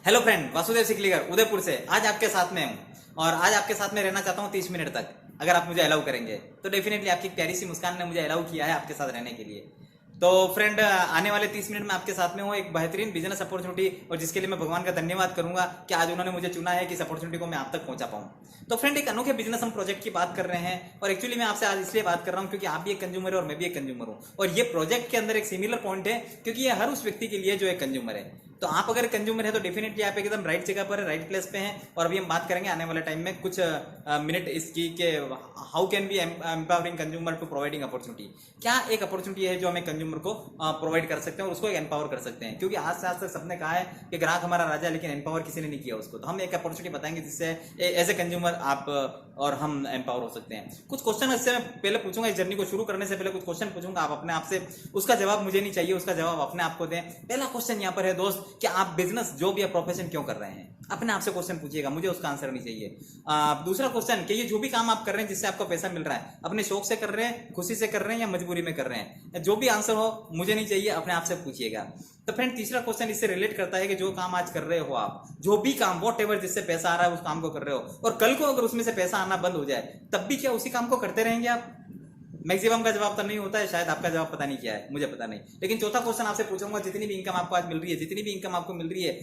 Hello friend, Vasudev Sikligar Udaipur से आज आपके साथ में हूँ और आज आपके साथ में रहना चाहता हूँ 30 मिनट तक। अगर आप मुझे अलाउ करेंगे तो डेफिनेटली आपकी प्यारी सी मुस्कान ने मुझे अलाउ किया है आपके साथ रहने के लिए। तो फ्रेंड, आने वाले 30 मिनट में आपके साथ में हूँ एक बेहतरीन बिजनेस अपॉर्चुनिटी, और जिसके लिए मैं भगवान का धन्यवाद करूंगा कि आज उन्होंने मुझे चुना है कि इस अपॉर्चुनिटी को मैं आप तक पहुंचा पाऊँ। तो फ्रेंड, एक अनोखे बिजनेस हम प्रोजेक्ट की बात कर रहे हैं, और एक्चुअली मैं आपसे आज इसलिए बात कर रहा हूँ क्योंकि आप भी एक कंज्यूमर है और मैं भी एक कंज्यूमर हूँ, और ये प्रोजेक्ट के अंदर एक सिमिलर पॉइंट है क्योंकि ये हर उस व्यक्ति के लिए जो एक कंज्यूमर है। तो आप अगर कंज्यूमर है तो डेफिनेटली आप एकदम राइट जगह पर है, राइट प्लेस पे हैं। और अभी हम बात करेंगे आने वाले टाइम में कुछ मिनट इसकी के how can be empowering consumer to providing opportunity. क्या एक अपॉर्चुनिटी है जो हमें कंज्यूमर को प्रोवाइड कर सकते हैं और उसको एक एम्पावर कर सकते हैं, क्योंकि आज से आज तक सबने कहा है कि ग्राहक हमारा राजा है, लेकिन एम्पावर किसी ने नहीं किया उसको। तो हम एक अपॉर्चुनिटी बताएंगे जिससे एज ए कंज्यूमर आप और हम एम्पावर हो सकते हैं। कुछ क्वेश्चन इससे मैं पहले पूछूंगा, इस जर्नी को शुरू करने से पहले कुछ क्वेश्चन पूछूंगा, आप अपने आप से उसका जवाब मुझे नहीं चाहिए, उसका जवाब अपने आप को दें। पहला क्वेश्चन यहाँ पर है दोस्त, कि आप बिजनेस जो भी प्रोफेशन क्यों कर रहे हैं, अपने आप से क्वेश्चन पूछिएगा, मुझे उसका आंसर नहीं चाहिए। दूसरा क्वेश्चन, कि ये जो भी काम आप कर रहे हैं जिससे आपको पैसा मिल रहा है, अपने शौक से कर रहे हैं, खुशी से कर रहे हैं या मजबूरी में कर रहे हैं, जो भी आंसर हो मुझे नहीं चाहिए, अपने आप से पूछिएगा। तो फ्रेंड, तीसरा क्वेश्चन इससे रिलेट करता है कि जो काम आज कर रहे हो आप, जो भी काम वॉट एवर जिससे पैसा आ रहा है उस काम को कर रहे हो, और कल को अगर उसमें से पैसा आना बंद हो जाए तब भी क्या उसी काम को करते रहेंगे आप? मैक्सिमम का जवाब तो नहीं होता है, शायद आपका जवाब पता नहीं क्या है, मुझे पता नहीं। लेकिन चौथा क्वेश्चन आपसे पूछूंगा, जितनी भी इनकम आपको आज मिल रही है, जितनी भी इनकम आपको मिल रही है,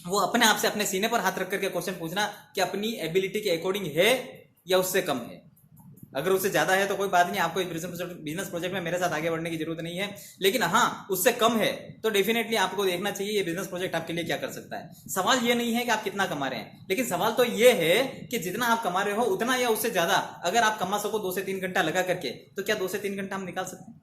वो अपने आप से अपने सीने पर हाथ रख करके क्वेश्चन पूछना कि अपनी एबिलिटी के अकॉर्डिंग है या उससे कम है। अगर उससे ज्यादा है तो कोई बात नहीं, आपको इस बिजनेस प्रोजेक्ट में मेरे साथ आगे बढ़ने की जरूरत नहीं है। लेकिन हाँ, उससे कम है तो डेफिनेटली आपको देखना चाहिए ये बिजनेस प्रोजेक्ट आपके लिए क्या कर सकता है। सवाल ये नहीं है कि आप कितना कमा रहे हैं, लेकिन सवाल तो ये है कि जितना आप कमा रहे हो उतना या उससे ज्यादा अगर आप कमा सको 2 से 3 घंटा लगा करके, तो क्या 2 से 3 घंटा हम निकाल सकते हैं,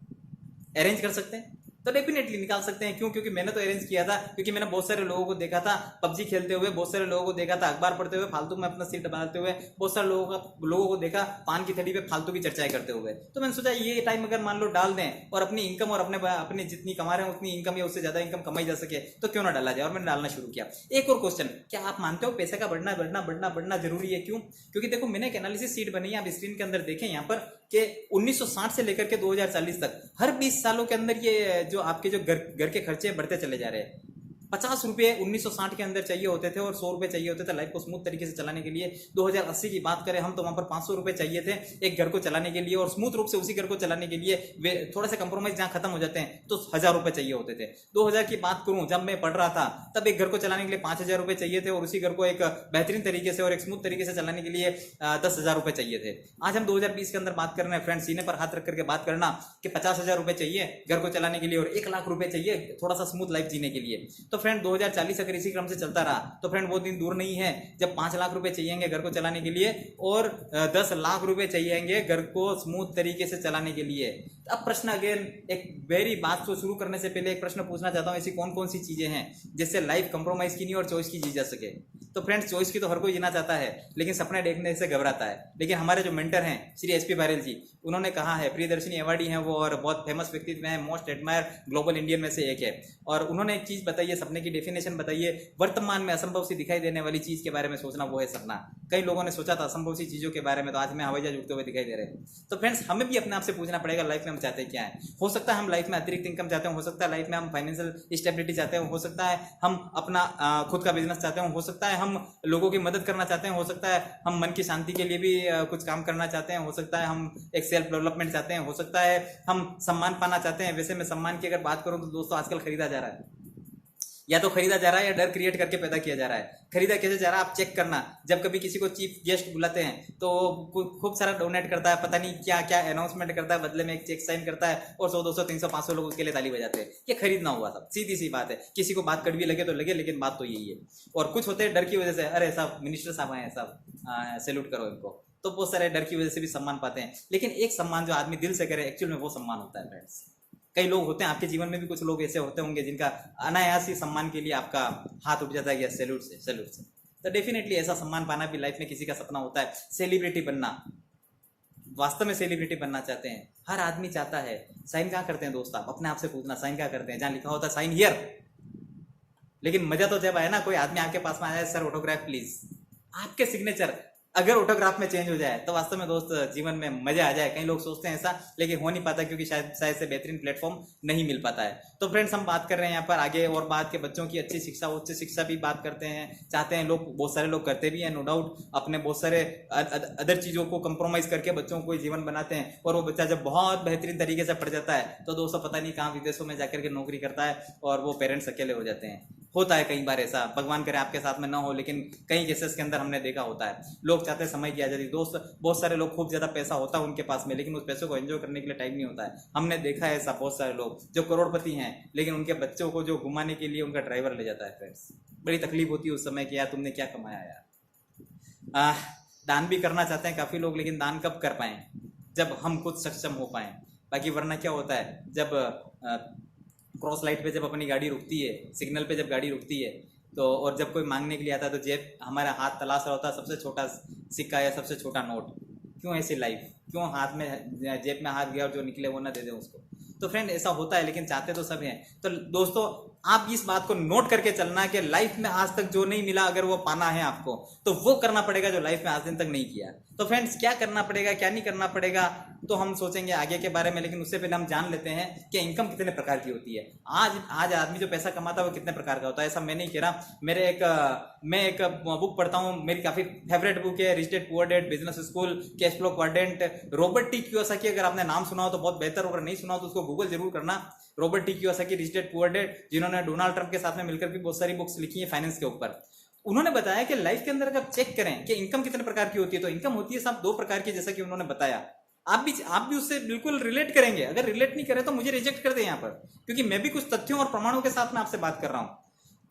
अरेंज कर सकते हैं? तो डेफिनेटली निकाल सकते हैं। क्यों? क्योंकि मैंने तो अरेंज किया था, क्योंकि मैंने बहुत सारे लोगों को देखा था पबजी खेलते हुए, बहुत सारे लोगों को देखा था अखबार पढ़ते हुए, फालतू में अपना सीट बनाते हुए, बहुत सारे लोगों को देखा पान की थैली पे फालतू की चर्चाएं करते हुए। तो मैंने सोचा ये टाइम अगर मान लो डाल दें और अपनी इनकम और अपने जितनी कमा रहे हैं उतनी इनकम या उससे ज्यादा इनकम कमाई जा सके, तो क्यों ना डाला जाए, और मैंने डालना शुरू किया। एक और क्वेश्चन, क्या आप मानते हो पैसे का बढ़ना बढ़ना बढ़ना बढ़ना जरूरी है? क्यों? क्योंकि देखो, मैंने एक एनालिसिस शीट बनाई है, आप स्क्रीन के अंदर देखें यहाँ पर, कि 1960 से लेकर के 2040 तक हर 20 सालों के अंदर ये जो आपके जो घर के खर्चे बढ़ते चले जा रहे हैं। 50 रुपए 1960 के अंदर चाहिए होते थे और 100 रुपए चाहिए होते थे लाइफ को स्मूथ तरीके से चलाने के लिए। 2080 की बात करें हम तो वहां पर 500 रुपए चाहिए थे एक घर को चलाने के लिए, और स्मूथ रूप से उसी घर को चलाने के लिए वे थोड़ा सा कंप्रोमाइज जहां खत्म हो जाते हैं तो 1000 रुपए चाहिए होते थे। 2000 की बात करूं, जब मैं पढ़ रहा था तब एक घर को चलाने के लिए 5000 रुपए चाहिए थे, और उसी घर को एक बेहतरीन तरीके से और एक स्मूथ तरीके से चलाने के लिए 10,000 रुपए चाहिए थे। आज हम 2020 के अंदर बात कर रहे हैं फ्रेंड, सीने पर हाथ रख करके बात करना कि 50,000 रुपए चाहिए घर को चलाने के लिए और 1 लाख रुपए चाहिए थोड़ा सा स्मूथ लाइफ जीने के लिए। तो फ्रेंड, 2040 अगर इसी क्रम से चलता रहा तो फ्रेंड वो दिन दूर नहीं है जब 5 लाख रुपए चाहिएंगे घर को चलाने के लिए और 10 लाख रुपए चाहिएंगे घर को स्मूथ तरीके से चलाने के लिए। अब प्रश्न अगेन, एक वेरी बात को शुरू करने से पहले एक प्रश्न पूछना चाहता हूं, ऐसी कौन कौन सी चीजें हैं जिससे लाइफ कंप्रोमाइज की नहीं और चॉइस की जी जा सके? तो फ्रेंड्स, चॉइस की तो हर कोई जीना चाहता है, लेकिन सपने देखने से घबराता है। लेकिन हमारे जो मेंटर हैं श्री एसपी बैरल जी, उन्होंने कहा है, प्रियदर्शनी अवार्डी हैं वो और बहुत फेमस व्यक्तित्व हैं, मोस्ट एडमायर ग्लोबल इंडियन में से एक है, और उन्होंने एक चीज बताई है, सपने की डेफिनेशन बताई है, वर्तमान में असंभव सी दिखाई देने वाली चीज के बारे में सोचना, वो है सपना। कई लोगों ने सोचा था असंभव सी चीजों के बारे में, तो आज में हवाई जहाज उड़ते हुए दिखाई दे रहे हैं। तो फ्रेंड्स, हमें भी अपने आप से पूछना पड़ेगा लाइफ में हम चाहते क्या है। हो सकता है हम लाइफ में अतिरिक्त इनकम चाहते हैं, हो सकता है लाइफ में हम फाइनेंशियल स्टेबिलिटी चाहते हैं, हो सकता है हम अपना खुद का बिजनेस चाहते हैं, हो सकता है हम लोगों की मदद करना चाहते हैं, हो सकता है हम मन की शांति के लिए भी कुछ काम करना चाहते हैं, हो सकता है हम एक सेल्फ डेवलपमेंट चाहते हैं, हो सकता है हम सम्मान पाना चाहते हैं। वैसे मैं सम्मान की अगर बात करूं तो दोस्तों आजकल खरीदा जा रहा है, या तो खरीदा जा रहा है या डर क्रिएट करके पैदा किया जा रहा है। खरीदा कैसे जा रहा है आप चेक करना, जब कभी किसी को चीफ गेस्ट बुलाते हैं तो खूब सारा डोनेट करता है, पता नहीं क्या क्या अनाउंसमेंट करता है, बदले में एक चेक साइन करता है और 100 200 300 500 लोग उसके लिए ताली बजाते हैं। ये खरीदना हुआ था, सीधी सी बात है। किसी को बात कड़वी लगे तो लगे, लेकिन बात तो यही है। और कुछ होते हैं डर की वजह से, अरे साहब मिनिस्टर साहब आए हैं साहब सैल्यूट करो इनको, तो बहुत सारे डर की वजह से भी सम्मान पाते हैं। लेकिन एक सम्मान जो आदमी दिल से करे, एक्चुअल में वो सम्मान होता है फ्रेंड्स। कई लोग होते हैं आपके जीवन में भी, कुछ लोग ऐसे होते होंगे जिनका अनायास ही सम्मान के लिए आपका हाथ उठ जाता है सैल्यूट से, सैल्यूट से। तो डेफिनेटली ऐसा सम्मान पाना भी लाइफ में किसी का सपना होता है। सेलिब्रिटी बनना, वास्तव में सेलिब्रिटी बनना चाहते हैं, हर आदमी चाहता है। साइन कहाँ करते हैं दोस्त? आप अपने आप से पूछना, साइन कहाँ करते हैं? जहां लिखा होता है साइन हियर। लेकिन मजा तो जब आए ना, कोई आदमी आपके पास में आया, सर ऑटोग्राफ प्लीज, आपके सिग्नेचर अगर ऑटोग्राफ में चेंज हो जाए तो वास्तव में दोस्त जीवन में मजा आ जाए। कई लोग सोचते हैं ऐसा, लेकिन हो नहीं पाता क्योंकि शायद से बेहतरीन प्लेटफॉर्म नहीं मिल पाता है। तो फ्रेंड्स, हम बात कर रहे हैं यहाँ पर आगे और बात के बच्चों की अच्छी शिक्षा, उच्च शिक्षा भी बात करते हैं, चाहते हैं लोग, बहुत सारे लोग करते भी हैं नो डाउट, अपने बहुत सारे अदर चीजों को कंप्रोमाइज करके बच्चों को जीवन बनाते हैं। और वो बच्चा जब बहुत बेहतरीन तरीके से पढ़ जाता है तो दोस्तों पता नहीं कहाँ विदेशों में जाकर के नौकरी करता है और वो पेरेंट्स अकेले हो जाते हैं। होता है कई बार ऐसा, भगवान करे आपके साथ में ना हो, लेकिन कई केसेस के अंदर हमने देखा होता है। लोग चाहते हैं समय की आजादी। दोस्त, बहुत सारे लोग, खूब ज्यादा पैसा होता है उनके पास में, लेकिन उस पैसे को एंजॉय करने के लिए टाइम नहीं होता है। हमने देखा है ऐसा, बहुत सारे लोग जो करोड़पति हैं लेकिन उनके बच्चों को जो घुमाने के लिए उनका ड्राइवर ले जाता है। फ्रेंड्स, बड़ी तकलीफ होती है उस समय कि यार तुमने क्या कमाया यार। दान भी करना चाहते हैं काफी लोग, लेकिन दान कब कर पाए? जब हम खुद सक्षम हो पाए। बाकी वरना क्या होता है, जब क्रॉस लाइट पे जब अपनी गाड़ी रुकती है, सिग्नल पे जब गाड़ी रुकती है, तो और जब कोई मांगने के लिए आता है तो जेब हमारा हाथ तलाश रहा होता है सबसे छोटा सिक्का या सबसे छोटा नोट। क्यों ऐसी लाइफ? क्यों हाथ में, जेब में हाथ गया और जो निकले वो ना दे दे उसको? तो फ्रेंड, ऐसा होता है, लेकिन चाहते तो सब हैं। तो दोस्तों, आप इस बात को नोट करके चलना कि लाइफ में आज तक जो नहीं मिला, अगर वो पाना है आपको, तो वो करना पड़ेगा जो लाइफ में आज दिन तक नहीं किया। तो फ्रेंड्स, क्या करना पड़ेगा, क्या नहीं करना पड़ेगा, तो हम सोचेंगे आगे के बारे में, लेकिन उससे पहले हम जान लेते हैं कि इनकम कितने प्रकार की होती है। आज आदमी जो पैसा कमाता है वो कितने प्रकार का होता है। ऐसा मैं नहीं कह रहा। मैं एक बुक पढ़ता हूँ, मेरी काफी फेवरेट बुक है, rich dad poor dad, business school, cash flow quadrant. Robert T Kiyosaki, अगर आपने नाम सुना हो तो बहुत बेहतर, अगर नहीं सुना हो तो उसको गूगल जरूर करना। Robert T Kiyosaki, rich dad poor dad, जिन्होंने डोनाल्ड ट्रंप के साथ में मिलकर भी बहुत सारी बुक्स लिखी है फाइनेंस के ऊपर। उन्होंने बताया कि लाइफ के अंदर अगर चेक करें कि इनकम कितने प्रकार की होती है, तो इनकम होती है साहब 2 प्रकार की, जैसा कि उन्होंने बताया। आप भी उससे बिल्कुल रिलेट करेंगे। अगर रिलेट नहीं करें तो मुझे रिजेक्ट कर दे यहाँ पर, क्योंकि मैं भी कुछ तथ्यों और प्रमाणों के साथ में आपसे बात कर रहा हूं।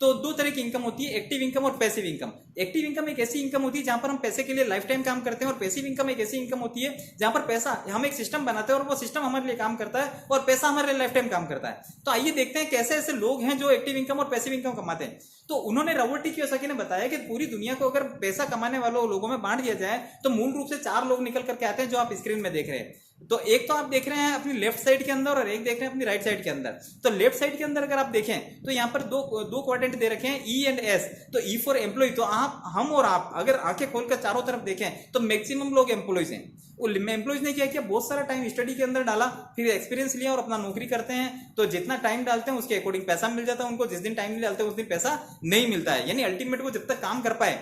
तो 2 तरह की इनकम होती है, एक्टिव इनकम और पैसिव इनकम। एक्टिव इनकम एक ऐसी इनकम होती है जहां पर हम पैसे के लिए लाइफ टाइम काम करते हैं, और पैसिव इनकम एक ऐसी इनकम होती है जहां पर पैसा, हम एक सिस्टम बनाते हैं और वो सिस्टम हमारे लिए काम करता है और पैसा हमारे लिए लाइफ टाइम काम करता है। तो आइए देखते हैं कैसे ऐसे लोग हैं जो एक्टिव इनकम और पैसिव इनकम कमाते हैं। तो उन्होंने रॉबर्ट टी कियोसाकी ने बताया कि पूरी दुनिया को अगर पैसा कमाने वालों लोगों में बांट दिया जाए तो मूल रूप से 4 लोग निकल करके आते हैं, जो आप स्क्रीन में देख रहे हैं। तो एक तो आप देख रहे हैं अपनी लेफ्ट साइड के अंदर और एक देख रहे हैं अपनी राइट साइड के अंदर। तो लेफ्ट साइड के अंदर अगर आप देखें तो यहाँ पर दो क्वाड्रेंट दे रखे हैं, ई एंड एस। तो ई फॉर एम्प्लॉय, तो आप, हम और आप अगर आंखें खोलकर चारों तरफ देखें तो मैक्सिमम लोग एम्प्लॉयज हैं। एम्प्लॉयज ने क्या किया, बहुत सारा टाइम स्टडी के अंदर डाला, फिर एक्सपीरियंस लिया और अपना नौकरी करते हैं। तो जितना टाइम डालते हैं उसके अकॉर्डिंग पैसा मिल जाता है उनको। जिस दिन टाइम नहीं डालते उस दिन पैसा नहीं मिलता है। यानी अल्टीमेट वो जब तक काम कर पाए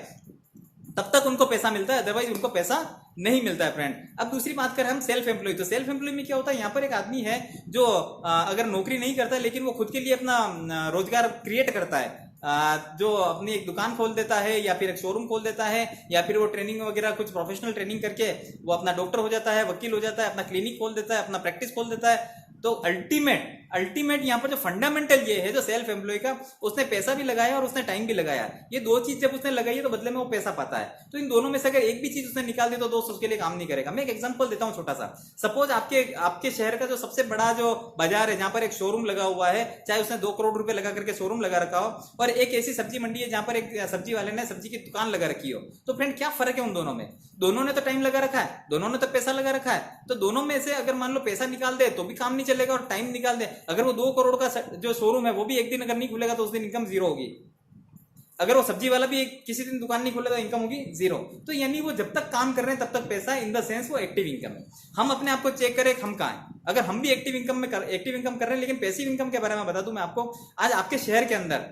तब तक उनको पैसा मिलता है, अदरवाइज उनको पैसा नहीं मिलता है। फ्रेंड, अब दूसरी बात करें हम सेल्फ एम्प्लॉय। तो सेल्फ एम्प्लॉय में क्या होता है, यहाँ पर एक आदमी है जो अगर नौकरी नहीं करता है लेकिन वो खुद के लिए अपना रोजगार क्रिएट करता है, जो अपनी एक दुकान खोल देता है या फिर एक शोरूम खोल देता है, या फिर वो ट्रेनिंग वगैरह कुछ प्रोफेशनल ट्रेनिंग करके वो अपना डॉक्टर हो जाता है, वकील हो जाता है, अपना क्लिनिक खोल देता है, अपना प्रैक्टिस खोल देता है। तो अल्टीमेट यहाँ पर जो फंडामेंटल ये है, जो सेल्फ एम्प्लॉय का, उसने पैसा भी लगाया और उसने टाइम भी लगाया। ये 2 चीज जब उसने लगाई है तो बदले में वो पैसा पाता है। तो इन दोनों में से अगर एक भी चीज उसने निकाल दी तो दोस्त उसके लिए काम नहीं करेगा। मैं एक एग्जांपल देता हूँ छोटा सा। सपोज आपके शहर का जो सबसे बड़ा जो बाजार है जहां पर एक शोरूम लगा हुआ है, चाहे उसने 2 करोड़ रुपए लगा करके शोरूम लगा रखा हो, और एक ऐसी सब्जी मंडी है जहां पर एक सब्जी वाले ने सब्जी की दुकान लगा रखी हो, तो फ्रेंड क्या फर्क है उन दोनों में? दोनों ने तो टाइम लगा रखा है, दोनों ने तो पैसा लगा रखा है। तो दोनों में से अगर मान लो पैसा निकाल दे तो भी काम नहीं चलेगा, और टाइम निकाल दे, अगर वो 2 करोड़ का जो शोरूम है वो भी एक दिन अगर नहीं खुलेगा तो उस दिन इनकम 0 होगी। अगर वो सब्जी वाला भी किसी दिन दुकान नहीं खोलेगा तो इनकम होगी 0। तो यानी वो जब तक काम कर रहे हैं तब तक पैसा, इन द सेंस वो एक्टिव इनकम है। हम अपने आप को चेक करें हम कहाँ हैं। अगर हम भी एक्टिव इनकम कर रहे हैं, लेकिन पैसिव इनकम के बारे में बता दूं मैं आपको। आज आपके शहर के अंदर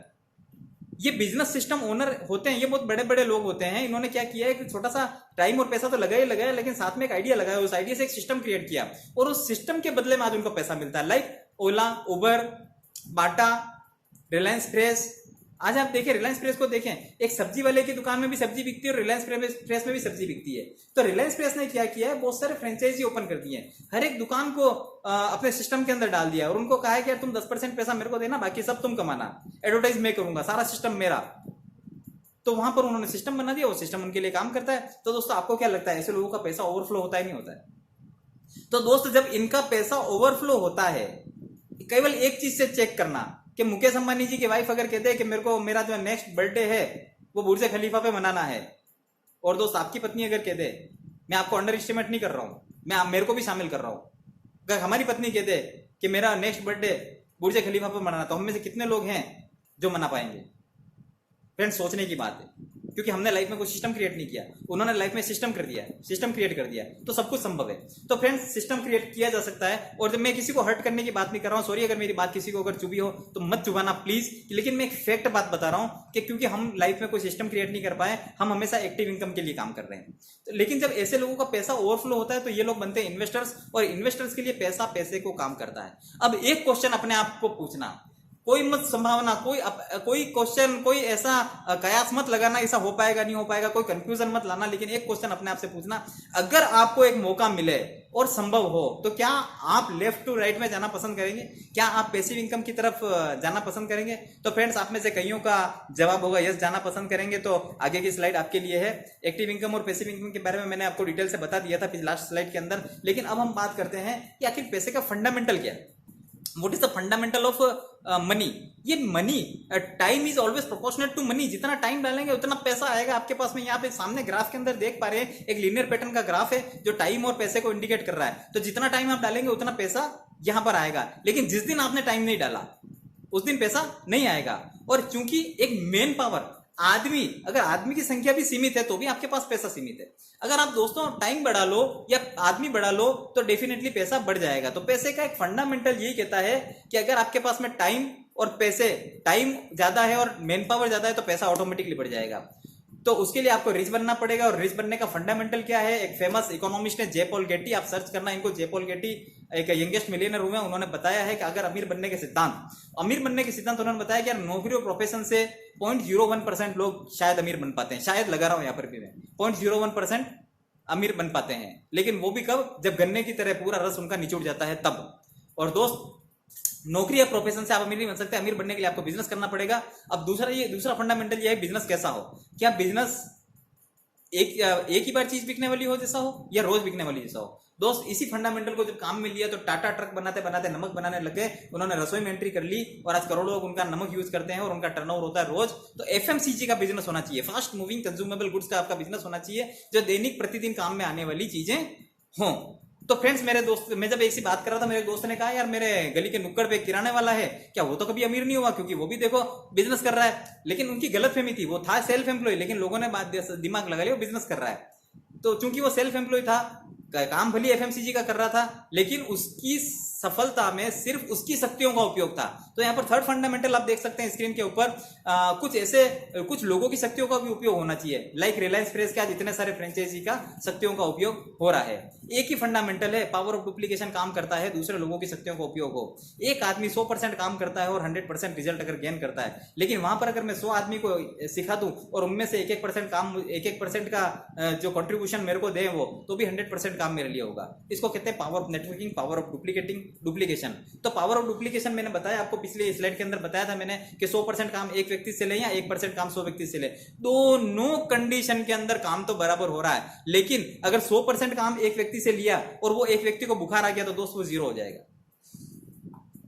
ये बिजनेस सिस्टम ओनर होते हैं, ये बहुत बड़े बड़े लोग होते हैं। इन्होंने क्या किया है कि छोटा सा टाइम और पैसा तो लगाया, लेकिन साथ में एक आइडिया लगाया, उस आइडिया से एक सिस्टम क्रिएट किया, और उस सिस्टम के बदले में आज उनको पैसा मिलता है। लाइक ओला, उबर, बाटा, रिलायंस फ्रेश। आज आप देखें, रिलायंस फ्रेश को देखें, एक सब्जी वाले की दुकान में भी सब्जी बिकती है और रिलायंस फ्रेश में भी सब्जी बिकती है। तो रिलायंस फ्रेश ने क्या किया है, बहुत सारे फ्रेंचाइजी ओपन कर दिए हैं, हर एक दुकान को अपने सिस्टम के अंदर डाल दिया, और उनको कहा है कि यार तुम 10% पैसा मेरे को देना, बाकी सब तुम कमाना, एडवर्टाइज मैं करूंगा, सारा सिस्टम मेरा। तो वहां पर उन्होंने सिस्टम बना दिया, वो सिस्टम उनके लिए काम करता है। तो दोस्तों, आपको क्या लगता है, ऐसे लोगों का पैसा ओवरफ्लो होता है नहीं होता है? तो दोस्त, जब इनका पैसा ओवरफ्लो होता है, केवल एक चीज से चेक करना कि मुकेश अंबानी जी की वाइफ अगर कहते हैं कि मेरा जो नेक्स्ट बर्थडे है वो बुर्ज खलीफा पे मनाना है, और दोस्त आपकी पत्नी अगर कह दे, मैं आपको अंडर एस्टिमेट नहीं कर रहा हूं, मेरे को भी शामिल कर रहा हूं, अगर हमारी पत्नी कह दे कि मेरा नेक्स्ट बर्थडे बुर्ज खलीफा पे मनाना, तो हम में से कितने लोग हैं जो मना पाएंगे? फ्रेंड्स, सोचने की बात है। क्योंकि हमने लाइफ में कोई सिस्टम क्रिएट नहीं किया, उन्होंने लाइफ में सिस्टम कर दिया, सिस्टम क्रिएट कर दिया, तो सब कुछ संभव है। तो फ्रेंड्स सिस्टम क्रिएट किया जा सकता है। और जब मैं किसी को हर्ट करने की बात नहीं कर रहा हूँ, सॉरी अगर मेरी बात किसी को अगर चुभी हो तो मत चुभाना प्लीज, लेकिन मैं एक फैक्ट बात बता रहा हूँ कि क्योंकि हम लाइफ में कोई सिस्टम क्रिएट नहीं कर पाए, हम हमेशा एक्टिव इनकम के लिए काम कर रहे हैं। लेकिन जब ऐसे लोगों का पैसा ओवरफ्लो होता है तो ये लोग बनते हैं इन्वेस्टर्स, और इन्वेस्टर्स के लिए पैसा पैसे को काम करता है। अब एक क्वेश्चन अपने आप को पूछना, कोई मत संभावना, कोई क्वेश्चन, कोई ऐसा कयास मत लगाना ऐसा हो पाएगा नहीं हो पाएगा, कोई कंफ्यूजन मत लाना, लेकिन एक क्वेश्चन अपने आप से पूछना, अगर आपको एक मौका मिले और संभव हो तो क्या आप लेफ्ट टू राइट में जाना पसंद करेंगे? क्या आप पैसिव इनकम की तरफ जाना पसंद करेंगे? तो फ्रेंड्स आप में से कईयों का जवाब होगा यस, जाना पसंद करेंगे। तो आगे की स्लाइड आपके लिए है। एक्टिव इनकम और पैसिव इनकम के बारे में मैंने आपको डिटेल से बता दिया था लास्ट स्लाइड के अंदर, लेकिन अब हम बात करते हैं कि आखिर पैसे का फंडामेंटल क्या है। What is the fundamental of money? ये money, time is always proportional to money. जितना टाइम डालेंगे उतना पैसा आएगा आपके पास में। यहाँ पे सामने ग्राफ के अंदर देख पा रहे हैं एक लीनियर पैटर्न का ग्राफ है जो टाइम और पैसे को इंडिकेट कर रहा है। तो जितना टाइम आप डालेंगे उतना पैसा यहां पर आएगा, लेकिन जिस दिन आपने टाइम नहीं डाला उस दिन पैसा नहीं आएगा। और चूंकि एक मेन पावर आदमी, अगर आदमी की संख्या भी सीमित है तो भी आपके पास पैसा सीमित है। अगर आप दोस्तों टाइम बढ़ा लो या आदमी बढ़ा लो तो डेफिनेटली पैसा बढ़ जाएगा। तो पैसे का एक फंडामेंटल यही कहता है कि अगर आपके पास में टाइम और पैसे, टाइम ज्यादा है और मैन पावर ज्यादा है तो पैसा ऑटोमेटिकली बढ़ जाएगा। तो उसके लिए आपको रिच बनना पड़ेगा। और रिच बनने का फंडामेंटल क्या है? एक फेमस इकोनॉमिस्ट है जे पॉल गेटी, आप सर्च करना इनको। जे पॉल गेटी एक यंगेस्ट मिलियनर हुए, उन्होंने बताया है कि अगर अमीर बनने के सिद्धांत उन्होंने बताया कि नौकरी और प्रोफेशन से 0.01% लोग शायद अमीर बन पाते हैं। शायद लगा रहा हूं यहां पर भी मैं, 0.01% अमीर बन पाते हैं, लेकिन वो भी कब? जब गन्ने की तरह पूरा रस उनका निचुड़ जाता है तब। और दोस्त नौकरी या प्रोफेशन से आप अमीर नहीं बन सकते। अमीर बनने के लिए आपको बिजनेस करना पड़ेगा। अब दूसरा फंडामेंटल ये है बिजनेस कैसा हो। क्या बिजनेस एक ही बार चीज बिकने वाली हो जैसा हो या रोज बिकने वाली जैसा हो? दोस्त इसी फंडामेंटल को जब काम में लिया तो टाटा ट्रक बनाते बनाते नमक बनाने लगे। उन्होंने रसोई में एंट्री कर ली और आज करोड़ों लोग उनका नमक यूज करते हैं और उनका टर्नओवर होता है रोज। तो एफएमसीजी का बिजनेस होना चाहिए, फास्ट मूविंग कंज्यूमेबल गुड्स का आपका बिजनेस होना चाहिए, जो दैनिक प्रतिदिन काम में आने वाली चीजें हों। तो फ्रेंड्स मेरे दोस्त, मैं जब एक सी बात कर रहा था, मेरे दोस्त ने कहा यार मेरे गली के नुक्कड़ पे किराने वाला है, क्या वो तो कभी अमीर नहीं हुआ? क्योंकि वो भी देखो बिजनेस कर रहा है। लेकिन उनकी गलतफहमी थी, वो था सेल्फ एम्प्लॉय, लेकिन लोगों ने बात दिमाग लगा लिया वो बिजनेस कर रहा है। तो चूंकि वो सेल्फ एम्प्लॉय था, काम भली एफएमसीजी का कर रहा था, लेकिन उसकी सफलता में सिर्फ उसकी शक्तियों का उपयोग था। तो यहाँ पर थर्ड फंडामेंटल आप देख सकते हैं स्क्रीन के ऊपर, कुछ लोगों की शक्तियों का भी उपयोग होना चाहिए। लाइक रिलायंस फ्रेश के आज इतने सारे फ्रेंचाइजी का शक्तियों का उपयोग हो रहा है। एक ही फंडामेंटल है, पावर ऑफ डुप्लीकेशन काम करता है, दूसरे लोगों की शक्तियों का उपयोग हो। एक आदमी 100% काम करता है और 100% रिजल्ट अगर गेन करता है, लेकिन वहां पर अगर मैं 100 आदमी को सिखा दूं और उनमें से 1% काम, 1% का जो कंट्रीब्यूशन मेरे को दे वो, तो भी 100% काम मेरे लिए होगा। इसको कहते हैं power of networking, power of duplication. तो पावर ऑफ डुप्लीकेशन मैंने बताया आपको, पिछले स्लाइड के अंदर बताया था मैंने कि 100% काम एक व्यक्ति से ले या 1% काम 100 व्यक्ति से ले, दोनों कंडीशन के अंदर काम तो बराबर हो रहा है। लेकिन अगर 100% काम एक व्यक्ति से लिया और वो एक व्यक्ति को बुखार आ गया तो दोस्त वो 0 हो जाएगा।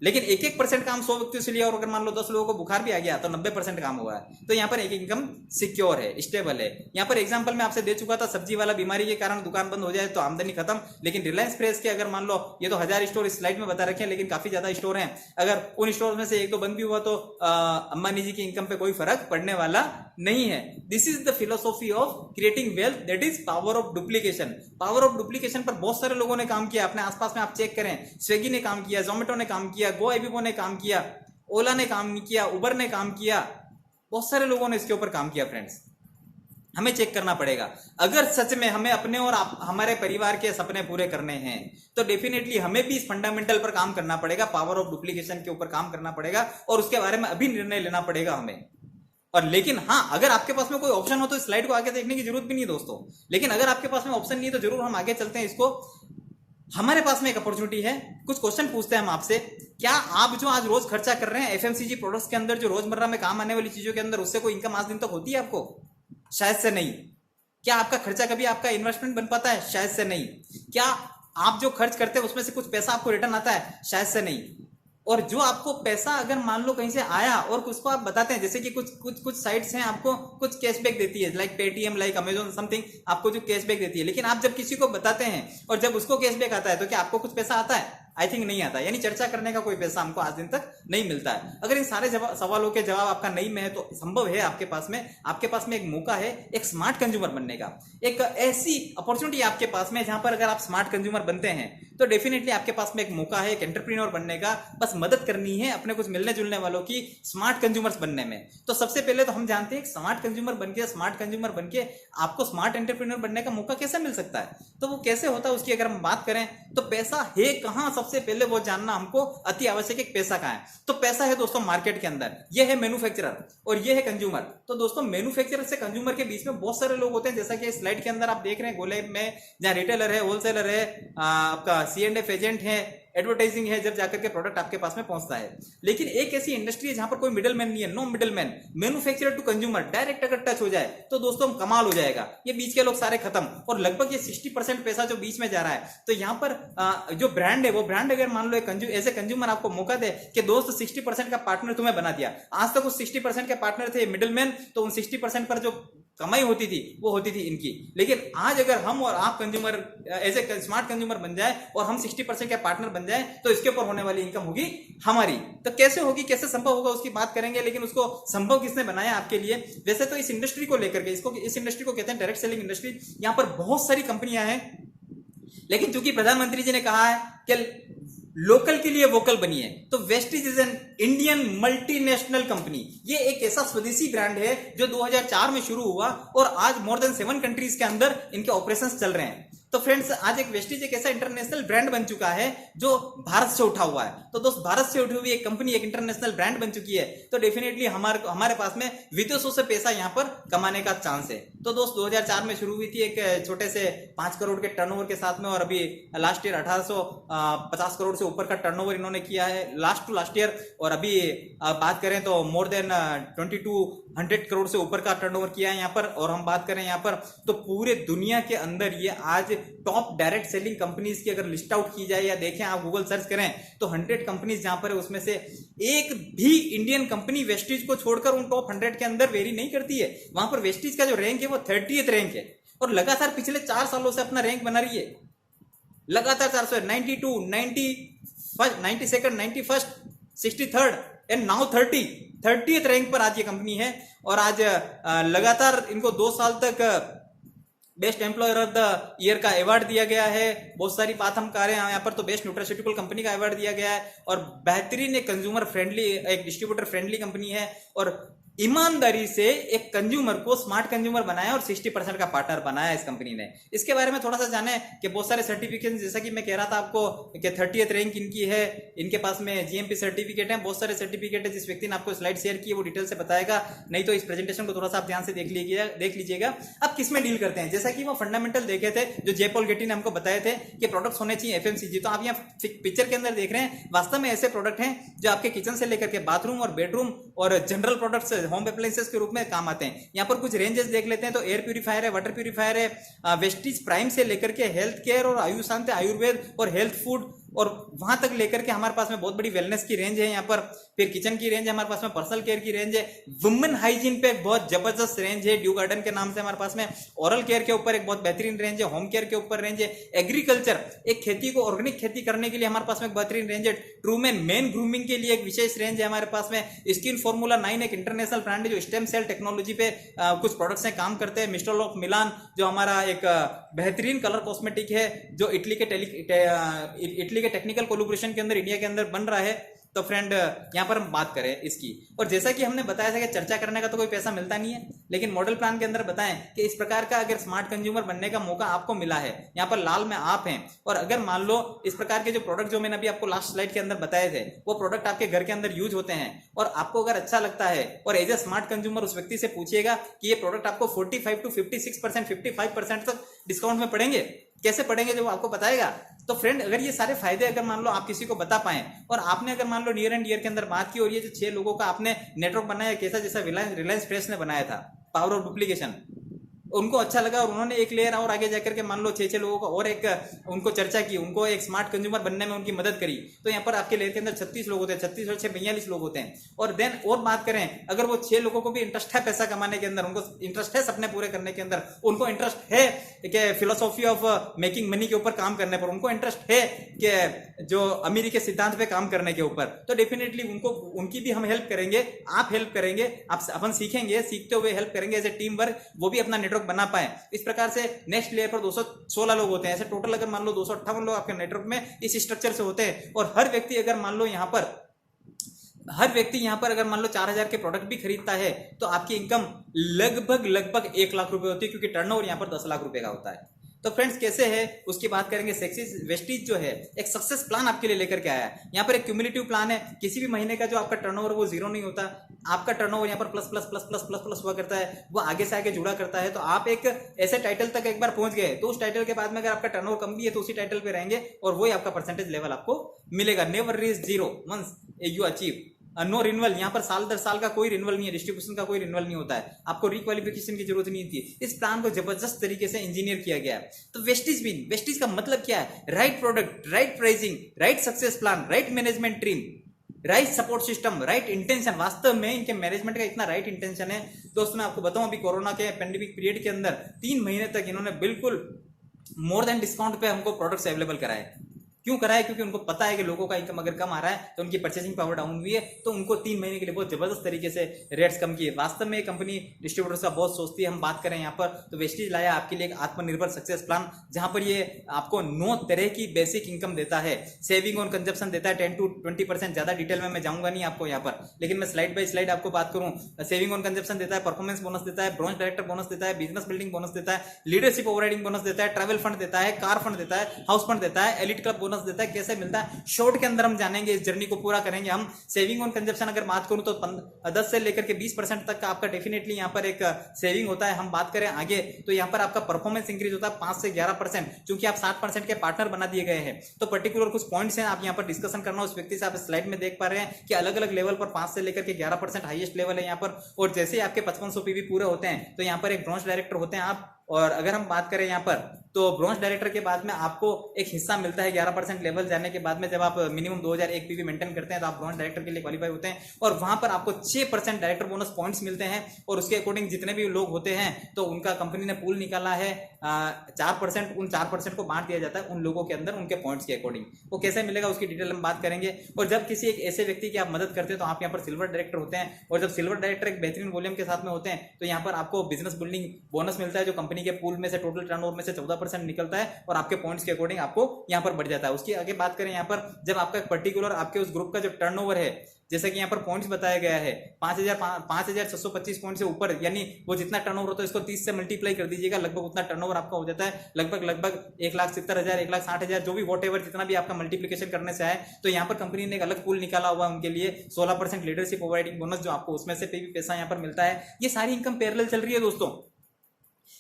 लेकिन 1% काम 100 व्यक्तियों से लिया और अगर मान लो 10 लोगों को बुखार भी आ गया तो 90% काम हुआ है। तो यहाँ पर एक इनकम सिक्योर है, स्टेबल है। यहाँ पर एग्जांपल मैं आपसे दे चुका था, सब्जी वाला बीमारी के कारण दुकान बंद हो जाए तो आमदनी खत्म। लेकिन रिलायंस फ्रेश के अगर मान लो, ये तो 1000 स्टोर इस स्लाइड में बता रखे हैं, लेकिन काफी ज्यादा स्टोर हैं, अगर उन स्टोर में से 1-2 बंद भी हुआ तो अंबानी जी की इनकम पे कोई फर्क पड़ने वाला नहीं है। This is the philosophy of creating wealth, that is power of duplication. Power of duplication पर बहुत सारे लोगों ने काम किया। अपने आसपास में आप चेक करें, स्विगी ने काम किया, जोमेटो ने काम किया, गो एबिबो ने काम किया, ओला ने काम नहीं किया, उबर ने काम किया, बहुत सारे लोगों ने इसके ऊपर काम किया। फ्रेंड्स हमें चेक करना पड़ेगा, अगर सच में हमें अपने और हमारे परिवार के सपने पूरे करने हैं तो डेफिनेटली हमें भी इस फंडामेंटल पर काम करना पड़ेगा, पावर ऑफ डुप्लीकेशन के ऊपर काम करना पड़ेगा और उसके बारे में अभी निर्णय लेना पड़ेगा हमें। और लेकिन हाँ, अगर आपके पास में कोई ऑप्शन हो तो स्लाइड को आगे देखने की जरूरत भी नहीं दोस्तों। लेकिन अगर आपके पास में ऑप्शन नहीं है तो जरूर हम आगे चलते हैं इसको। हमारे पास में एक अपॉर्चुनिटी है, कुछ क्वेश्चन पूछते हैं हम आपसे। क्या आप जो आज रोज खर्चा कर रहे हैं एफएमसीजी प्रोडक्ट्स के अंदर, जो रोजमर्रा में काम आने वाली चीजों के अंदर, उससे कोई इनकम आज दिन तक होती है आपको? शायद से नहीं। क्या आपका खर्चा कभी आपका इन्वेस्टमेंट बन पाता है? शायद से नहीं। क्या आप जो खर्च करते हैं उसमें से कुछ पैसा आपको रिटर्न आता है? शायद से नहीं। और जो आपको पैसा अगर मान लो कहीं से आया और उसको आप बताते हैं, जैसे कि कुछ साइट्स हैं आपको कुछ कैशबैक देती है, like Paytm, like Amazon something, आपको जो कैशबैक देती है, लेकिन आप जब किसी को बताते हैं और जब उसको कैशबैक आता है तो क्या आपको कुछ पैसा आता है? आई थिंक नहीं आता, यानी चर्चा करने का कोई पैसा हमको आज दिन तक नहीं मिलता है। अगर इन सारे सवालों के जवाब आपका नहीं में है तो संभव है आपके पास में एक मौका है एक स्मार्ट कंज्यूमर बनने का, एक ऐसी अपॉर्चुनिटी आपके पास में जहां पर अगर आप स्मार्ट कंज्यूमर बनते हैं तो डेफिनेटली आपके पास में एक मौका है एक एंटरप्रेन्योर बनने का। बस मदद करनी है अपने कुछ मिलने जुलने वालों की स्मार्ट कंज्यूमर्स बनने में। तो सबसे पहले तो हम जानते हैं स्मार्ट कंज्यूमर बनके आपको स्मार्ट एंटरप्रेन्योर बनने का मौका कैसे मिल सकता है। तो वो कैसे होता है उसकी अगर हम बात करें तो पैसा है कहां, सबसे पहले वो जानना हमको अति आवश्यक है। पैसा कहां है? तो पैसा है दोस्तों मार्केट के अंदर, ये है मैन्युफैक्चरर और ये है कंज्यूमर। तो दोस्तों मैन्युफैक्चरर से कंज्यूमर के बीच में बहुत सारे लोग होते हैं, जैसा कि स्लाइड के अंदर आप देख रहे हैं गोले में, जहां रिटेलर है, होलसेलर है, आपका C&F एजेंट है, एडवर्टाइजिंग है, जब जाकर के प्रोडक्ट आपके पास में पहुंचता है। लेकिन एक ऐसी इंडस्ट्री है जहां पर कोई मिडिल मैन नहीं है, no middle man, manufacturer to consumer direct अगर टच हो जाए तो दोस्तों कमाल हो जाएगा। ये बीच के लोग सारे खत्म और लगभग ये 60% पैसा जो बीच में जा रहा है। तो यहाँ पर जो ब्रांड है वो ब्रांड अगर मान लो एज ए कंज्यूमर आपको मौका दे कि दोस्त 60% का पार्टनर तुम्हें बना दिया। आज तक उस 60% के पार्टनर थे मिडिल मैन, तो उन 60% पर जो कमाई होती थी वो होती थी इनकी। लेकिन आज अगर हम और आप consumer as a smart consumer बन जाए और हम 60% के पार्टनर बन जाए तो इसके ऊपर होने वाली इनकम होगी हमारी। तो कैसे होगी, कैसे संभव होगा उसकी बात करेंगे, लेकिन उसको संभव किसने बनाया आपके लिए। वैसे तो इस इंडस्ट्री को लेकर के इस इंडस्ट्री को कहते हैं डायरेक्ट सेलिंग इंडस्ट्री। यहां पर बहुत सारी कंपनियां हैं, लेकिन चूंकि प्रधानमंत्री जी ने कहा है कि लोकल के लिए वोकल बनिए, तो Vestige is an Indian multinational company. ये एक ऐसा स्वदेशी ब्रांड है जो 2004 में शुरू हुआ और आज मोर देन 7 कंट्रीज के अंदर इनके ऑपरेशंस चल रहे हैं। तो फ्रेंड्स आज एक वेस्टीज एक ऐसा इंटरनेशनल ब्रांड बन चुका है जो भारत से उठा हुआ है। तो दोस्त भारत से उठी हुई एक कंपनी एक इंटरनेशनल ब्रांड बन चुकी है, तो डेफिनेटली हमारे पास में विदेशों से पैसा यहां पर कमाने का चांस है। तो दोस्त 2004 में शुरू हुई थी एक छोटे से 5 करोड़ के टर्नओवर के साथ में, और अभी लास्ट ईयर 1850 करोड़ से ऊपर का टर्नओवर इन्होंने किया है लास्ट टू लास्ट ईयर। और अभी बात करें तो मोर देन 2200 करोड़ से ऊपर का टर्नओवर किया है यहाँ पर। और हम बात करें यहाँ पर तो पूरे दुनिया के अंदर ये आज टॉप डायरेक्ट सेलिंग कंपनीज की अगर लिस्ट आउट की जाए या देखें आप गूगल सर्च करें तो 100 कंपनीज जहां पर है उसमें से एक भी इंडियन कंपनी वेस्टीज को छोड़कर उन टॉप 100 के अंदर वेरी नहीं करती है। वहां पर वेस्टीज का जो रैंक है वो 30th रैंक है और लगातार पिछले 4 सालों से अपना रैंक बना रही है। लगातार 400 92 92nd 91st 63rd and now 30th rank पर आज ये कंपनी है। और आज लगातार इनको 2 साल तक best employer of the year का अवार्ड दिया गया है। बहुत सारी बात हम कर रहे हैं यहाँ पर, तो बेस्ट न्यूट्रास्यूटिकल कंपनी का अवार्ड दिया गया है और बेहतरीन एक कंज्यूमर फ्रेंडली एक डिस्ट्रीब्यूटर फ्रेंडली कंपनी है और ईमानदारी से एक कंज्यूमर को स्मार्ट कंज्यूमर बनाया और 60% का पार्टनर बनाया इस कंपनी ने। इसके बारे में थोड़ा सा जाने कि बहुत सारे सर्टिफिकेट, जैसा कि मैं कह रहा था आपको कि 30th रैंक इनकी है, इनके पास में GMP सर्टिफिकेट है, बहुत सारे सर्टिफिकेट है। जिस व्यक्ति ने आपको स्लाइड शेयर की वो डिटेल से बताएगा, नहीं तो इस प्रेजेंटेशन को थोड़ा सा आप ध्यान से देख लीजिएगा आप किस में डील करते हैं। जैसा कि वो फंडामेंटल देखे थे जो जे पॉल गेटी ने हमको बताए थे कि प्रोडक्ट्स होने चाहिए FMCG, तो आप यहाँ पिक्चर के अंदर देख रहे हैं वास्तव में ऐसे प्रोडक्ट हैं जो आपके किचन से लेकर के बाथरूम और बेडरूम और जनरल प्रोडक्ट्स होम अप्लायंसेस के रूप में काम आते हैं। यहाँ पर कुछ रेंजेस देख लेते हैं तो एयर प्यूरीफायर है, वाटर प्यूरीफायर है, वेस्टीज प्राइम से लेकर के हेल्थ केयर और आयुषांत आयुर्वेद और हेल्थ फूड और वहां तक लेकर के हमारे पास में बहुत बड़ी वेलनेस की रेंज है यहाँ पर। फिर किचन की रेंज है हमारे पास में, पर्सनल केयर की रेंज है, वुमेन हाइजीन पे बहुत जबरदस्त रेंज है, ड्यू गार्डन के नाम से हमारे पास में, ओरल केयर के ऊपर एक बहुत बेहतरीन रेंज है, होम केयर के ऊपर रेंज है, एग्रीकल्चर एक खेती को ऑर्गेनिक खेती करने के लिए हमारे पास में बेहतरीन रेंज है, ट्रूमैन मेन ग्रूमिंग के लिए एक विशेष रेंज है हमारे पास में, स्किन फॉर्मूला 9 एक इंटरनेशनल ब्रांड है जो स्टेम सेल टेक्नोलॉजी पे कुछ प्रोडक्ट्स से काम करते हैं, मिस्टर ऑफ मिलान जो हमारा एक बेहतरीन कलर कॉस्मेटिक है जो इटली के टेक्निकल कोलैबोरेशन के अंदर इंडिया के अंदर बन रहा है। तो फ्रेंड यहाँ पर हम बात करें इसकी, और जैसा कि हमने बताया था कि चर्चा करने का तो कोई पैसा मिलता नहीं है, लेकिन मॉडल प्लान के अंदर बताएं कि इस प्रकार का अगर स्मार्ट कंज्यूमर बनने का मौका आपको मिला है, यहाँ पर लाल में आप हैं, और अगर मान लो इस प्रकार के जो प्रोडक्ट जो मैंने अभी आपको लास्ट स्लाइड के अंदर बताए थे वो प्रोडक्ट आपके घर के अंदर यूज होते हैं और आपको अगर अच्छा लगता है और एज ए स्मार्ट कंज्यूमर उस व्यक्ति से पूछिएगा कि ये प्रोडक्ट आपको 45 to 56% 55% तक डिस्काउंट में पड़ेंगे, कैसे पड़ेंगे जो आपको बताएगा। तो फ्रेंड अगर ये सारे फायदे अगर मान लो आप किसी को बता पाए और आपने अगर मान लो नियर एंड डियर के अंदर बात की और ये जो 6 लोगों का आपने नेटवर्क बनाया कैसा, जैसा रिलायंस फ्रेश ने बनाया था, पावर ऑफ डुप्लीकेशन, उनको अच्छा लगा और उन्होंने एक लेयर और आगे जाकर के मान लो 6 लोगों को और एक उनको चर्चा की, उनको एक स्मार्ट कंज्यूमर बनने में उनकी मदद करी। तो यहाँ पर आपके लेयर के अंदर 36 लोग होते हैं, 36 और 6 42 लोग होते हैं। और देन और बात करें, अगर वो 6 लोगों को भी इंटरेस्ट है पैसा कमाने के अंदर, उनको इंटरेस्ट है सपने पूरे करने के अंदर, उनको इंटरेस्ट है कि फिलोसॉफी ऑफ मेकिंग मनी के ऊपर काम करने पर, उनको इंटरेस्ट है कि जो अमीरी के सिद्धांत पे काम करने के ऊपर, तो डेफिनेटली उनको उनकी भी हम हेल्प करेंगे, आप हेल्प करेंगे, आप अपन सीखेंगे, सीखते हुए हेल्प करेंगे एज ए टीम वर्क, वो भी अपना नेटवर्क बना पाए। इस प्रकार से नेक्स्ट लेयर पर 216 लोग होते हैं। ऐसे टोटल अगर मान लो 258 लोग आपके नेटवर्क में इस स्ट्रक्चर से होते हैं। और हर व्यक्ति अगर मान लो यहां पर अगर मान लो 4000 के प्रोडक्ट भी खरीदता है तो आपकी इनकम लगभग 1 लाख रुपए होती है, क्योंकि टर्नओवर यहां पर 10 लाख रुपए का होता है। तो फ्रेंड्स कैसे है उसकी बात करेंगे। सेक्सिस वेस्टीज जो है एक सक्सेस प्लान आपके लिए लेकर के आया है। यहाँ पर एक क्यूमुलेटिव प्लान है, किसी भी महीने का जो आपका टर्नओवर वो जीरो नहीं होता, आपका टर्नओवर यहाँ पर plus plus plus plus plus plus हुआ करता है, वो आगे से आगे जुड़ा करता है। तो आप एक ऐसे टाइटल तक एक बार पहुंच गए तो उस टाइटल के बाद में अगर आपका टर्नओवर कम भी है तो उसी टाइटल पे रहेंगे और वही आपका परसेंटेज लेवल आपको मिलेगा। Never reach zero once you achieve. No renewal, यहाँ पर साल दर साल का कोई रिन्यूअल नहीं है, डिस्ट्रीब्यूशन का कोई रिन्यूअल नहीं होता है, आपको रिक्वालिफिकेशन की जरूरत नहीं थी। इस प्लान को जबरदस्त तरीके से इंजीनियर किया गया है। तो वेस्टीज विन, वेस्टीज का मतलब क्या है? Right product, right pricing, right success plan, right management team, right support system, right intention. वास्तव में इनके मैनेजमेंट का इतना राइट इंटेंशन है दोस्तों, मैं आपको बताऊं, अभी कोरोना के पेंडेमिक पीरियड के अंदर 3 महीने तक इन्होंने बिल्कुल मोर देन डिस्काउंट पे हमको प्रोडक्ट्स अवेलेबल कराए। क्यों कराया? क्योंकि उनको पता है कि लोगों का इनकम अगर कम आ रहा है तो उनकी परचेसिंग पावर डाउन हुई है, तो उनको 3 महीने के लिए बहुत जबरदस्त तरीके से रेट्स कम किए। वास्तव में कंपनी डिस्ट्रीब्यूटर्स का बहुत सोचती है। हम बात करें यहाँ पर तो वेस्टीज लाया आपके लिए एक आत्मनिर्भर सक्सेस प्लान, जहां पर ये आपको 9 तरह की बेसिक इनकम देता है। सेविंग और कंजप्शन देता है 10 to 20%। ज्यादा डिटेल में मैं जाऊंगा नहीं आपको यहाँ पर, लेकिन मैं स्लाइड बाय स्लाइड आपको बात करूं। सेविंग और कंजप्शन देता है, परफॉर्मेंस बोनस देता है, ब्रांच डायरेक्टर बोनस देता है, बिजनेस बिल्डिंग बोनस देता है, लीडरशिप ओवरराइडिंग बोनस देता है, ट्रैवल फंड देता है, कार फंड देता है, हाउस फंड देता है, एलिट क्लब बोनस देता है। कैसे मिलता है शॉर्ट के अंदर हम जानेंगे, इस जर्नी को पूरा करेंगे हम। सेविंग और कंजप्शन अगर बात करूं तो 10 से लेकर के 20% तक का आपका डेफिनेटली यहां पर एक सेविंग होता है। हम बात करें आगे तो यहां पर आपका परफॉर्मेंस इंक्रीज होता है 5 से 11%, क्योंकि आप 7% के पार्टनर बना दिए गए हैं। तो पर्टिकुलर कुछ पॉइंट्स हैं, आप यहां पर डिस्कशन करना उस व्यक्ति से। आप स्लाइड में देख पा रहे हैं कि अलग अलग लेवल पर 5 से लेकर के 11% हाईएस्ट लेवल है यहां पर। और जैसे ही आपके 5500 पीवी पूरे होते हैं तो यहां पर एक ब्रांच डायरेक्टर होते हैं आप। और अगर हम बात करें यहाँ पर तो ब्रांच डायरेक्टर के बाद में आपको एक हिस्सा मिलता है 11% लेवल जाने के बाद में। जब आप मिनिमम 2001 पीवी मेंटेन करते हैं तो आप ब्रांच डायरेक्टर के लिए क्वालिफाई होते हैं। और वहां पर आपको 6% डायरेक्टर बोनस पॉइंट्स मिलते हैं। और उसके अकॉर्डिंग जितने भी लोग होते हैं तो उनका कंपनी ने पूल निकाला है 4%, उन 4% को बांट दिया जाता है उन लोगों के अंदर उनके पॉइंट्स के अकॉर्डिंग। वो कैसे मिलेगा उसकी डिटेल हम बात करेंगे। और जब किसी एक ऐसे व्यक्ति की आप मदद करते हैं तो आप यहाँ पर सिल्वर डायरेक्टर होते हैं। और जब सिल्वर डायरेक्टर एक बेहतरीन वॉल्यूम के साथ में होते हैं तो यहाँ पर आपको बिजनेस बिल्डिंग बोनस मिलता है, जो कंपनी के पूल में से टोटल टर्नओवर में से 14% निकलता है और आपके पॉइंट्स के अकॉर्डिंग आपको यहां पर बढ़ जाता है। उसकी आगे बात करें यहाँ पर, जब आपका पर्टिकुलर आपके उस ग्रुप का जो टर्नओवर है, जैसे कि यहाँ पर पॉइंट्स बताया गया है 5625 पॉइंट से ऊपर, यानी वो जितना टर्नओवर होता है इसको 30 से मल्टीप्लाई कर दीजिएगा, लगभग उतना टर्नओवर आपका हो जाता है। लगभग 1,70,000 1,60,000 जो भी वॉटएवर जितना भी आपका मल्टीप्लिकेशन करने से आए। तो यहाँ पर कंपनी ने एक अलग पूल निकाला हुआ है उनके लिए 16% लीडरशिप ओवरराइडिंग बोनस, जो आपको उसमें से भी पैसा यहाँ पर मिलता है। ये सारी इनकम पैरेलल चल रही है दोस्तों,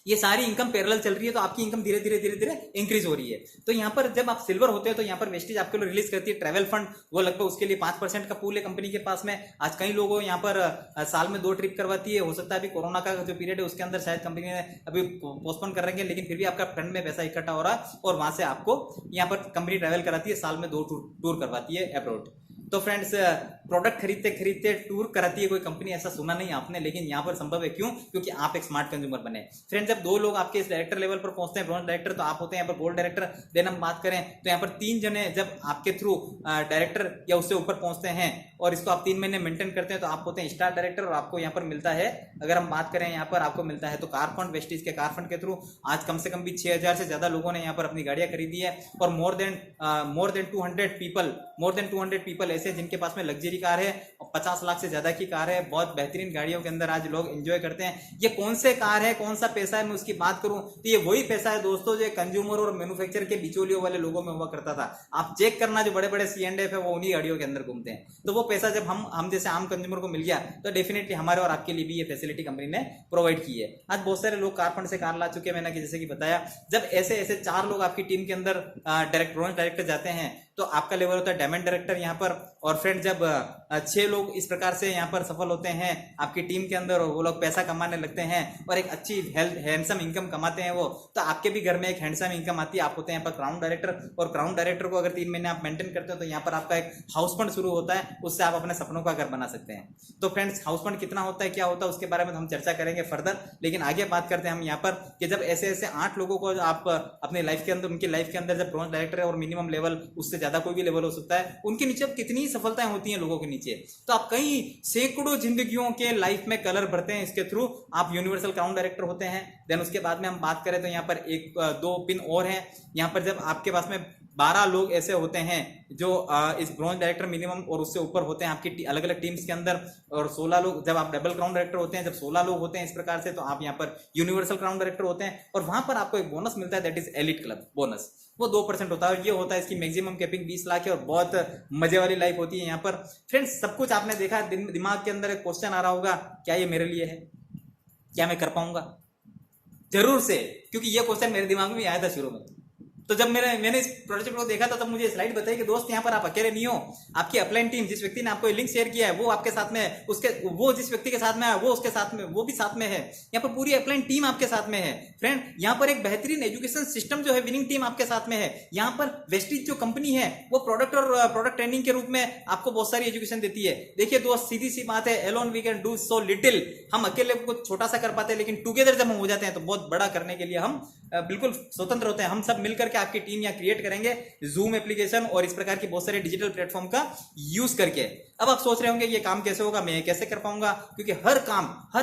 ये सारी इनकम पैरेलल चल रही है। तो आपकी इनकम धीरे धीरे इंक्रीज हो रही है। तो यहाँ पर जब आप सिल्वर होते हैं तो यहाँ पर वेस्टीज आपके लिए रिलीज करती है ट्रैवल फंड, वो लगभग उसके लिए 5% का पूल है कंपनी के पास में। आज कई लोगों यहाँ पर साल में 2 ट्रिप करवाती है। हो सकता है अभी कोरोना का जो पीरियड है उसके अंदर शायद कंपनी ने अभी पोस्टपोन कर रहे हैं, लेकिन फिर भी आपका फंड में पैसा इकट्ठा हो रहा है और वहां से आपको यहाँ पर कंपनी ट्रैवल कराती है, साल में 2 टूर करवाती है अब्रॉड। तो फ्रेंड्स, प्रोडक्ट खरीदते खरीदते टूर कराती है कोई कंपनी, ऐसा सुना नहीं आपने, लेकिन यहाँ पर संभव है। क्यों? क्योंकि आप एक स्मार्ट कंज्यूमर बने। फ्रेंड्स, जब 2 लोग आपके इस डायरेक्टर लेवल पर पहुंचते हैं, ब्रांच डायरेक्टर, तो आप होते हैं यहाँ पर गोल्ड डायरेक्टर। देन हम बात करें तो यहाँ पर 3 जने जब आपके थ्रू डायरेक्टर या उससे ऊपर पहुंचते हैं और इसको आप 3 महीने मेंटेन करते हैं तो आप होते हैं स्टार डायरेक्टर। और आपको यहाँ पर मिलता है, अगर हम बात करें यहाँ पर आपको मिलता है तो कार फंड, वेस्टीज के कार फंड के थ्रू आज कम से कम भी 6000 से ज्यादा लोगों ने यहाँ पर अपनी गाड़ियां खरीदी है। और मोर देन 200 पीपल ऐसे जिनके पास में लग्जरी कार है और 50 लाख से ज्यादा की कार है। बहुत बेहतरीन गाड़ियों के अंदर आज लोग एंजॉय करते हैं। ये कौन से कार है, कौन सा पैसा है, मैं उसकी बात करूं तो ये वही पैसा है दोस्तों जो कंज्यूमर और मैन्युफैक्चर के बिचौलियों वाले लोगों में हुआ करता था। आप चेक करना, जो बड़े बड़े C&F है वो उन्हीं गाड़ियों के अंदर घूमते हैं। तो वो पैसा जब हम जैसे आम कंज्यूमर को मिल गया तो डेफिनेटली हमारे और आपके लिए भी ये फैसिलिटी कंपनी ने प्रोवाइड की है। आज बहुत सारे लोग कार फंड से कार ला चुके हैं। मैंने जैसे कि बताया, जब ऐसे 4 लोग आपकी टीम के अंदर डायरेक्टर जाते हैं तो आपका लेवल होता है डायमंड डायरेक्टर यहाँ पर। और फ्रेंड जब 6 लोग इस प्रकार से यहाँ पर सफल होते हैं आपकी टीम के अंदर, और वो लोग पैसा कमाने लगते हैं और एक अच्छी हैंडसम इनकम कमाते हैं वो, तो आपके भी घर में एक हैंडसम इनकम आती है। आप होते हैं यहाँ पर क्राउन डायरेक्टर, और क्राउन डायरेक्टर को अगर 3 महीने आप मेंटेन करते हो तो यहाँ पर आपका एक हाउस फंड शुरू होता है, उससे आप अपने सपनों का घर बना सकते हैं। तो फ्रेंड्स हाउस फंड कितना होता है, क्या होता है, उसके बारे में हम चर्चा करेंगे फर्दर। लेकिन आगे बात करते हैं हम यहाँ पर कि जब ऐसे ऐसे 8 लोगों को आप अपने लाइफ के अंदर, उनकी लाइफ के अंदर जब ब्रॉन्ज डायरेक्टर है और मिनिमम लेवल उससे ज्यादा कोई भी लेवल हो सकता है, उनके नीचे अब कितनी सफलताएं होती हैं लोगों के नीचे, तो आप कई सैकड़ों जिंदगियों के लाइफ में कलर भरते हैं इसके थ्रू। आप यूनिवर्सल क्राउन डायरेक्टर होते हैं। देन उसके बाद में हम बात करें तो यहाँ पर 1-2 पिन और हैं। यहाँ पर जब आपके पास में 12 लोग ऐसे होते हैं जो इस ब्रॉन्ज डायरेक्टर मिनिमम और उससे ऊपर होते हैं आपकी अलग अलग टीम्स के अंदर, और 16 लोग जब आप डबल क्राउन डायरेक्टर होते हैं, जब 16 लोग होते हैं इस प्रकार से, तो आप यहाँ पर यूनिवर्सल क्राउन डायरेक्टर होते हैं। और वहां पर आपको एक बोनस मिलता है, that is elite club bonus. वो 2% होता है, और ये होता है इसकी मैक्सिमम कैपिंग 20 लाख है, और बहुत मजे वाली लाइफ होती है यहाँ पर। फ्रेंड्स सब कुछ आपने देखा, दिमाग के अंदर एक क्वेश्चन आ रहा होगा, क्या ये मेरे लिए है, क्या मैं कर पाऊंगा? जरूर से, क्योंकि ये क्वेश्चन मेरे दिमाग में भी आया था शुरू में। तो जब मैंने इस प्रोजेक्ट को देखा था, तब मुझे स्लाइड बताई कि दोस्त यहाँ पर आप अकेले नहीं हो, आपकी अपलाइन टीम, जिस व्यक्ति ने आपको लिंक शेयर किया है वो आपके साथ में है, उसके वो जिस व्यक्ति के साथ में है वो उसके साथ में, वो भी साथ में है। यहाँ पर पूरी अपलाइन टीम आपके साथ में है। फ्रेंड यहाँ पर एक बेहतरीन एजुकेशन सिस्टम जो है, विनिंग टीम आपके साथ में है। यहाँ पर वेस्टिज जो कंपनी है वो प्रोडक्ट और प्रोडक्ट ट्रेनिंग के रूप में आपको बहुत सारी एजुकेशन देती है। देखिए दोस्त, सीधी सी बात है, alone we can do so little. हम अकेले कुछ छोटा सा कर पाते हैं, लेकिन टुगेदर जब हम हो जाते हैं तो बहुत बड़ा करने के लिए हम बिल्कुल स्वतंत्र होते हैं। हम सब मिलकर के आपकी टीम या क्रिएट करेंगे जूम एप्लीकेशन और इस प्रकार की बहुत सारे डिजिटल प्लेटफॉर्म का यूज करके। अब आप सोच रहे होंगे ये काम कैसे होगा, मैं ये कैसे कर पाऊंगा, क्योंकि हर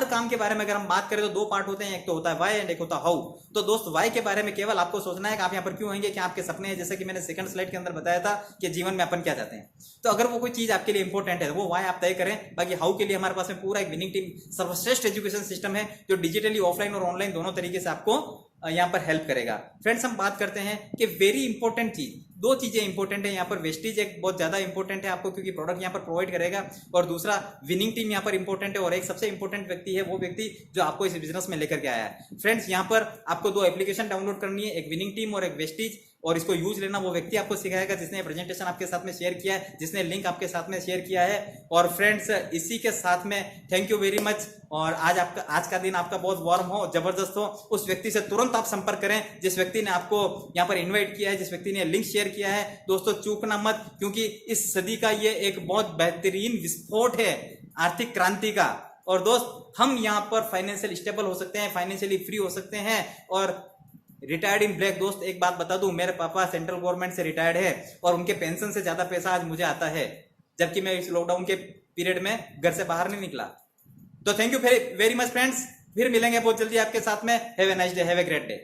काम के बारे में अगर हम बात करें तो 2 पार्ट होते हैं, एक तो होता है वाई एंड एक होता है हाउ। तो दोस्त वाई के बारे में केवल आपको सोचना है कि आप यहाँ पर क्यों आएंगे, क्या आपके सपने हैं, जैसे कि मैंने सेकंड स्लाइड के अंदर बताया था कि जीवन में अपन क्या चाहते हैं। तो अगर वो कोई चीज आपके लिए इंपॉर्टेंट है वो वाई आप तय करें। बाकी हाउ के लिए हमारे पास में पूरा एक विनिंग टीम सर्वश्रेष्ठ एजुकेशन सिस्टम है जो डिजिटली ऑफलाइन और ऑनलाइन दोनों तरीके से आपको यहाँ पर हेल्प करेगा। फ्रेंड्स हम बात करते हैं कि वेरी इंपॉर्टेंट चीज, 2 चीजें इंपॉर्टेंट है यहाँ पर। वेस्टिज एक बहुत ज्यादा इंपॉर्टेंट है आपको, क्योंकि प्रोडक्ट यहाँ पर प्रोवाइड करेगा, और दूसरा विनिंग टीम यहाँ पर इंपॉर्टेंट है, और एक सबसे इंपॉर्टेंट व्यक्ति है वो व्यक्ति जो आपको इस बिजनेस में लेकर के आया है। फ्रेंड्स यहाँ पर आपको 2 एप्लीकेशन डाउनलोड करनी है, एक विनिंग टीम और एक वेस्टिज, और इसको यूज लेना वो व्यक्ति आपको सिखाएगा जिसने प्रेजेंटेशन आपके साथ में शेयर किया है, जिसने लिंक आपके साथ में शेयर किया है। और फ्रेंड्स इसी के साथ में थैंक यू वेरी मच। और आज का दिन आपका बहुत वार्म हो, जबरदस्त हो। उस व्यक्ति से तुरंत आप संपर्क करें जिस व्यक्ति ने आपको यहाँ पर इन्वाइट किया है, जिस व्यक्ति ने लिंक शेयर किया है। दोस्तों चूकना मत, क्योंकि इस सदी का ये एक बहुत बेहतरीन विस्फोट है आर्थिक क्रांति का। और दोस्त हम यहाँ पर फाइनेंशियल स्टेबल हो सकते हैं, फाइनेंशियली फ्री हो सकते हैं, और रिटायर्ड इन ब्लैक। दोस्त एक बात बता दूं, मेरे पापा सेंट्रल गवर्नमेंट से रिटायर्ड है और उनके पेंशन से ज्यादा पैसा आज मुझे आता है, जबकि मैं इस लॉकडाउन के पीरियड में घर से बाहर नहीं निकला। तो thank you very much friends, फिर मिलेंगे बहुत जल्दी आपके साथ में। Have a nice day, have a great day.